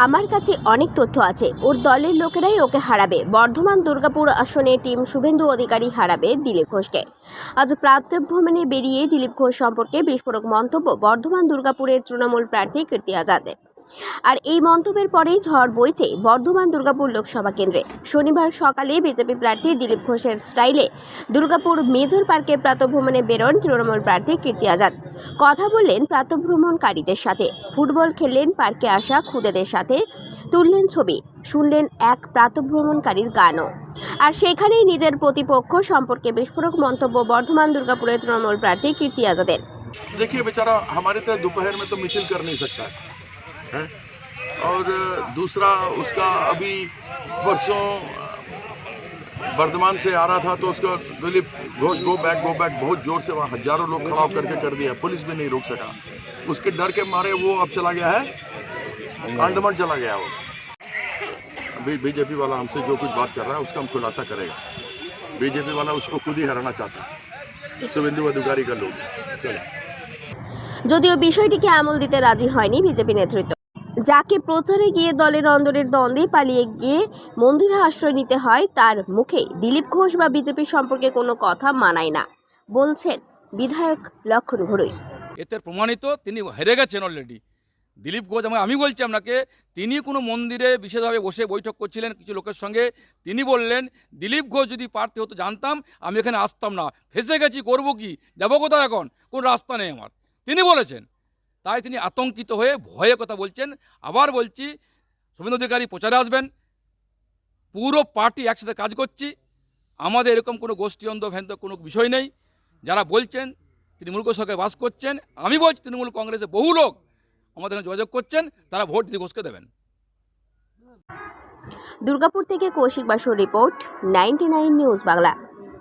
আমার কাছে অনেক তথ্য আছে, ওর দলের লোকেরাই ওকে হারাবে। বর্ধমান দুর্গাপুর আসনে টিম শুভেন্দু অধিকারী হারাবে দিলীপ ঘোষকে। আজ প্রাতঃভ্রমণে বেরিয়ে দিলীপ ঘোষ সম্পর্কে বিস্ফোরক মন্তব্য বর্ধমান দুর্গাপুরের তৃণমূল প্রার্থী কীর্তি আজাদের। আর এই মন্তব্যের পরেই ঝড় বইছে বর্ধমান দুর্গাপুর লোকসভা কেন্দ্রে। শনিবার সকালে বিজেপি প্রার্থী দিলীপ ঘোষের স্টাইলে দুর্গাপুর মেজর পার্কে প্রাতঃভ্রমণে বেরোন তৃণমূল প্রার্থী কীর্তি আজাদ। কথা বললেন প্রাতঃভ্রমণকারীদের সাথে, ফুটবল খেললেন পার্কে আসা খুদেদের সাথে, তুললেন ছবি, শুনলেন এক প্রাতঃভ্রমণকারীর গানও। আর সেখানেই নিজের প্রতিপক্ষ সম্পর্কে বিস্ফোরক মন্তব্য বর্ধমান দুর্গাপুরের তৃণমূল প্রার্থী কীর্তি আজাদের। देखिए बेचारा हमारे तरह दोपहर में तो मिছিল कर नहीं सकता है और दूसरा उसका अभी परसों वर्धमान से आ रहा था तो उसका दिलीप घोष गो बैक बहुत जोर से वहाँ हजारों लोग खड़ा करके कर दिया, पुलिस भी नहीं रोक सका। उसके डर के मारे वो अब चला गया है अंडमान चला गया। वो अभी बीजेपी वाला हमसे जो कुछ बात कर रहा है उसका हम खुलासा करेगा। बीजेपी वाला उसको खुद ही हराना चाहता है, शुभेंदु अधिकारी का लोग। चलो, যদিও বিষয়টিকে আমল দিতে রাজি হয়নি বিজেপি নেতৃত্ব, যাকে প্রচারে গিয়ে দলের অন্দরের দ্বন্দ্বে পালিয়ে গিয়ে মন্দিরে আশ্রয় নিতে হয়, তার মুখে দিলীপ ঘোষ বা বিজেপি সম্পর্কে কোনো কথা মানায় না বলছেন বিধায়ক লক্ষণ ঘড়ুই। এতে প্রমাণিত তিনি হেরে গেছেন অলরেডি। দিলীপ ঘোষ, আমি বলছি আপনাকে, তিনি কোনো মন্দিরে বিশেষভাবে বসে বৈঠক করছিলেন কিছু লোকের সঙ্গে। তিনি বললেন দিলীপ ঘোষ যদি প্রার্থী হতো জানতাম আমি এখানে আসতাম না, ফেসে গেছি, করবো কি, যাবো কোথাও, এখন কোনো রাস্তা নেই আমার, তিনি বলেছেন। তাই তিনি আতঙ্কিত হয়ে ভয়ে কথা বলছেন। আবার বলছি, শুভেন্দু অধিকারী প্রচারে আসবেন, পুরো পার্টি একসাথে কাজ করছি, আমাদের এরকম কোনো গোষ্ঠীদ্বন্দ্ব ভ্যান্ত কোনো বিষয় নেই। যারা বলছেন তৃণমূল সরকারে বাস করছেন, আমি বলছি তৃণমূল কংগ্রেসে বহু লোক আমাদের যোগাযোগ করছেন, তারা ভোট দিলীপ ঘোষকে দেবেন। দুর্গাপুর থেকে কৌশিক বাসুর রিপোর্ট, 99 নিউজ বাংলা।